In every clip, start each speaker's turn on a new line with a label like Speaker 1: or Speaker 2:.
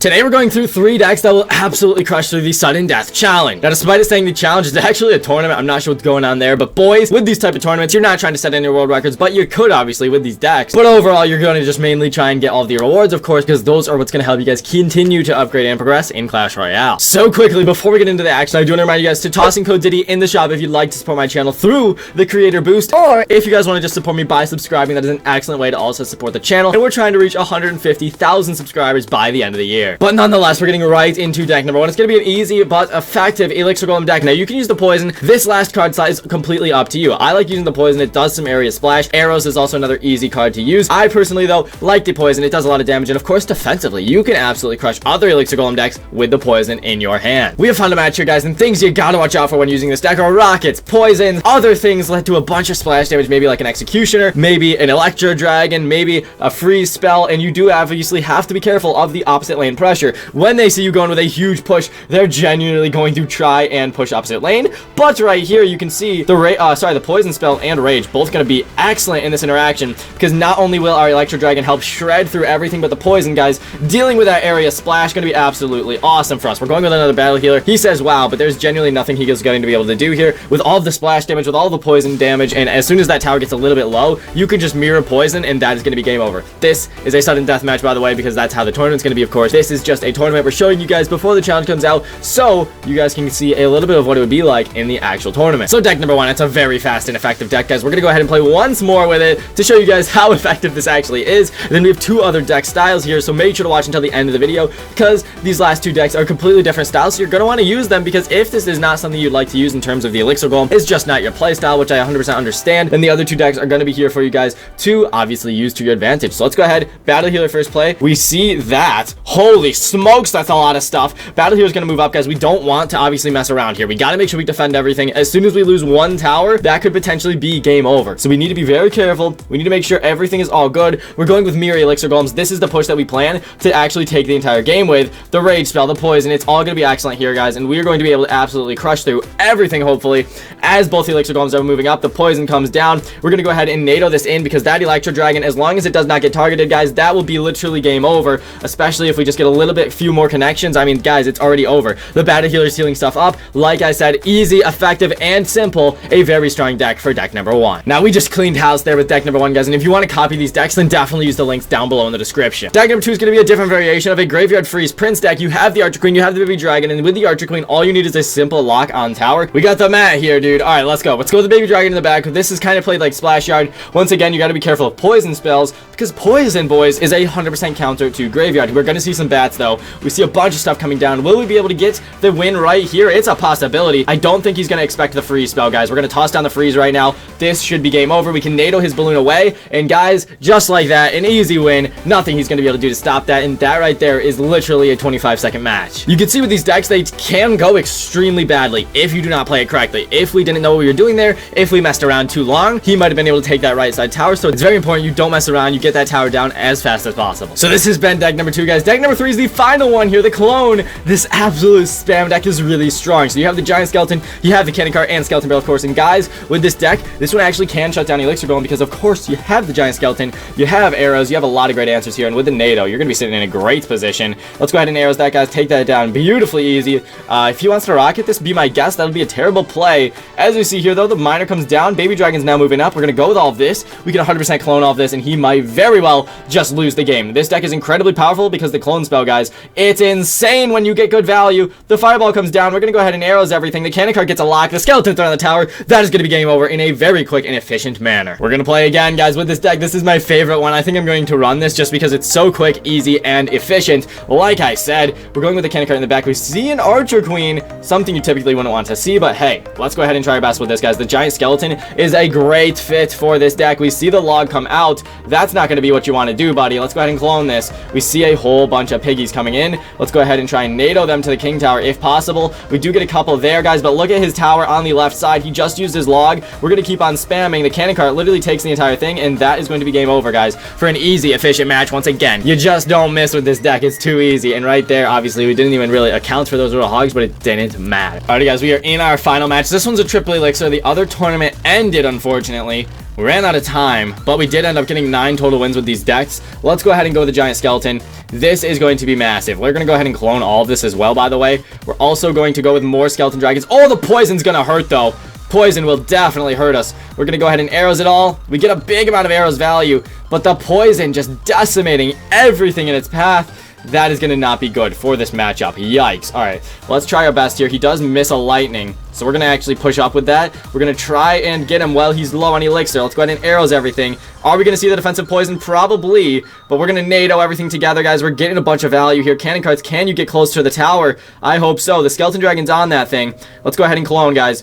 Speaker 1: Today we're going through 3 decks that will absolutely crush through the sudden death challenge. Now, despite it saying the challenge is actually a tournament, I'm not sure what's going on there, but boys, with these type of tournaments, you're not trying to set any world records, but you could obviously with these decks. But overall, you're going to just mainly try and get all the rewards, of course, because those are what's going to help you guys continue to upgrade and progress in Clash Royale. So quickly, before we get into the action, I do want to remind you guys to toss in code Diddy in the shop if you'd like to support my channel through the creator boost, or if you guys want to just support me by subscribing, that is an excellent way to also support the channel, and we're trying to reach 150,000 subscribers by the end of the year. But nonetheless, we're getting right into deck number 1. It's going to be an easy but effective Elixir Golem deck. Now, you can use the poison. This last card slot is completely up to you. I like using the poison. It does some area splash. Arrows is also another easy card to use. I personally, though, like the poison. It does a lot of damage, and of course, defensively, you can absolutely crush other Elixir Golem decks with the poison in your hand. We have found a match here, guys, and things you gotta watch out for when using this deck are rockets, poisons, other things that do a bunch of splash damage, maybe like an Executioner, maybe an Electro Dragon, maybe a freeze spell, and you do obviously have to be careful of the opposite lane pressure. When they see you going with a huge push, they're genuinely going to try and push opposite lane. But right here, you can see the poison spell and rage both going to be excellent in this interaction, because not only will our Electro Dragon help shred through everything but the poison, guys, dealing with that area splash going to be absolutely awesome for us. We're going with another battle healer. He says wow, but there's genuinely nothing he is going to be able to do here with all of the splash damage, with all of the poison damage, and as soon as that tower gets a little bit low, you can just mirror poison, and that is going to be game over. This is a sudden death match, by the way, because that's how the tournament's going to be, of course. This is just a tournament we're showing you guys before the challenge comes out, so you guys can see a little bit of what it would be like in the actual tournament. So deck number 1, it's a very fast and effective deck, guys. We're gonna go ahead and play once more with it to show you guys how effective this actually is. And then we have 2 other deck styles here, so make sure to watch until the end of the video, because these last 2 decks are completely different styles, so you're gonna want to use them, because if this is not something you'd like to use in terms of the Elixir Golem, it's just not your play style, which I 100% understand, then the other 2 decks are gonna be here for you guys to obviously use to your advantage. So let's go ahead, battle healer first play. We see that, holy smokes, that's a lot of stuff. Battle healer's gonna move up, guys. We don't want to obviously mess around here. We got to make sure we defend everything. As soon as we lose 1 tower, that could potentially be game over. So we need to be very careful. We need to make sure everything is all good. We're going with mirror Elixir Golems. This is the push that we plan to actually take the entire game with. The rage spell, the poison, it's all going to be excellent here, guys, and we're going to be able to absolutely crush through everything, hopefully. As both the Elixir Golems are moving up, the poison comes down. We're going to go ahead and NATO this in, because that Electro Dragon, as long as it does not get targeted, guys, that will be literally game over, especially if we just get a little bit few more connections. I mean, guys, it's already over. The battle healer is healing stuff up. Like I said, easy, effective, and simple. A very strong deck for deck number 1. Now, we just cleaned house there with deck number 1, guys, and if you want to copy these decks, then definitely use the links down below in the description. Deck number 2 is going to be a different variation of a Graveyard Freeze Prince deck. You have the Archer Queen, you have the Baby Dragon, and with the Archer Queen, all you need is a simple lock on tower. We got the mat here, dude. Alright, let's go. Let's go with the Baby Dragon in the back. This is kind of played like Splash Yard. Once again, you got to be careful of poison spells, because poison, boys, is a 100% counter to Graveyard. We're going to see some bats, though. We see a bunch of stuff coming down. Will we be able to get the win right here? It's a possibility. I don't think he's going to expect the freeze spell, guys. We're going to toss down the freeze right now. This should be game over. We can NATO his balloon away, and guys, just like that, an easy win. Nothing he's going to be able to do to stop that, and that right there is literally a 25-second match. You can see with these decks, they can go extremely badly if you do not play it correctly. If we didn't know what we were doing there, if we messed around too long, he might have been able to take that right side tower, so it's very important you don't mess around. You get that tower down as fast as possible. So this has been deck number 2, guys. Deck number 3 is the final one here, the clone. This absolute spam deck is really strong. So you have the Giant Skeleton, you have the Cannon Cart, and Skeleton Barrel, of course, and guys, with this deck, this one actually can shut down Elixir Golem, because of course you have the Giant Skeleton, you have arrows, you have a lot of great answers here, and with the NATO, you're gonna be sitting in a great position. Let's go ahead and arrows that, guys. Take that down beautifully easy. If he wants to rocket this, be my guest. That would be a terrible play. As we see here, though, the miner comes down. Baby Dragon's now moving up. We're gonna go with all of this. We can 100% clone all of this, and he might very well just lose the game. This deck is incredibly powerful because the clone spell, guys, it's insane when you get good value. The fireball comes down. We're gonna go ahead and arrows everything. The Cannon Cart gets a lock. The skeleton thrown on the tower. That is gonna be game over in a very quick and efficient manner. We're gonna play again, guys, with this deck. This is my favorite one. I think I'm going to run this just because it's so quick, easy, and efficient. Like I said, we're going with the Cannon Cart in the back. We see an Archer Queen, something you typically wouldn't want to see, but hey, let's go ahead and try our best with this, guys. The Giant Skeleton is a great fit for this deck. We see the log come out. That's not going to be what you want to do, buddy. Let's go ahead and clone this. We see a whole bunch of piggies coming in. Let's go ahead and try and NATO them to the King Tower if possible. We do get a couple there, guys, but look at his tower on the left side. He just used his log. We're going to keep on spamming. The Cannon Cart literally takes the entire thing, and that is going to be game over, guys, for an easy, efficient match. Once again, you just don't miss with this deck. It's too easy, and right there, obviously, we didn't even really account for those little hogs, but it didn't matter. Alrighty, guys, we are in our final match. This one's a triple elixir. The other tournament ended, unfortunately. We ran out of time, but we did end up getting 9 total wins with these decks. Let's go ahead and go with the giant skeleton. This is going to be massive. We're going to go ahead and clone all of this as well, by the way. We're also going to go with more skeleton dragons. Oh, the poison's going to hurt, though. Poison will definitely hurt us. We're going to go ahead and arrows it all. We get a big amount of arrows value, but the poison just decimating everything in its path. That is going to not be good for this matchup. Yikes. All right, let's try our best here. He does miss a lightning, so we're going to actually push up with that. We're going to try and get him while he's low on elixir. Let's go ahead and arrows everything. Are we going to see the defensive poison? Probably, but we're going to NATO everything together, guys. We're getting a bunch of value here. Cannon carts, can you get close to the tower? I hope so. The skeleton dragon's on that thing. Let's go ahead and clone, guys.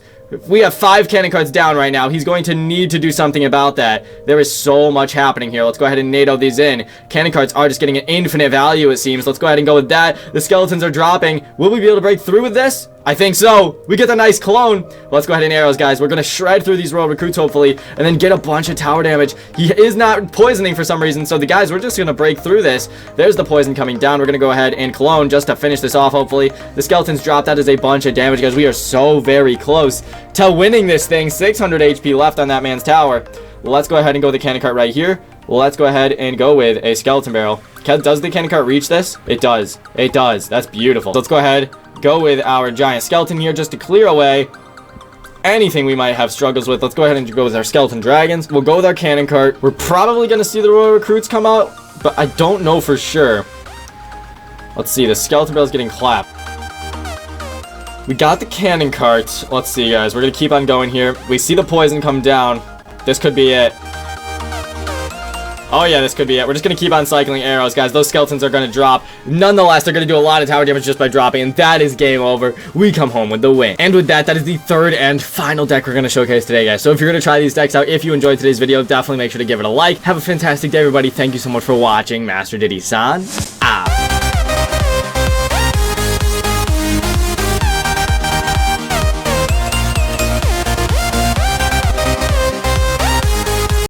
Speaker 1: We have 5 cannon carts down right now. He's going to need to do something about that. There is so much happening here. Let's go ahead and NATO these in. Cannon carts are just getting an infinite value, it seems. Let's go ahead and go with that. The skeletons are dropping. Will we be able to break through with this? I think so. We get the nice clone. Let's go ahead and arrows, guys. We're going to shred through these royal recruits, hopefully, and then get a bunch of tower damage. He is not poisoning for some reason, so the guys, we're just going to break through this. There's the poison coming down. We're going to go ahead and clone just to finish this off, hopefully. The skeletons drop. That is a bunch of damage, guys. We are so very close to winning this thing. 600 HP left on that man's tower. Let's go ahead and go with the cannon cart right here. Let's go ahead and go with a skeleton barrel. Does the cannon cart reach this? It does. It does. That's beautiful. Let's go ahead, go with our giant skeleton here just to clear away anything we might have struggles with. Let's go ahead and go with our skeleton dragons. We'll go with our cannon cart. We're probably going to see the royal recruits come out, but I don't know for sure. Let's see. The skeleton barrel is getting clapped. We got the cannon cart. Let's see, guys. We're going to keep on going here. We see the poison come down. This could be it. Oh, yeah, this could be it. We're just going to keep on cycling arrows, guys. Those skeletons are going to drop. Nonetheless, they're going to do a lot of tower damage just by dropping, and that is game over. We come home with the win. And with that, that is the third and final deck we're going to showcase today, guys. So if you're going to try these decks out, if you enjoyed today's video, definitely make sure to give it a like. Have a fantastic day, everybody. Thank you so much for watching. Master Diddy-san, out.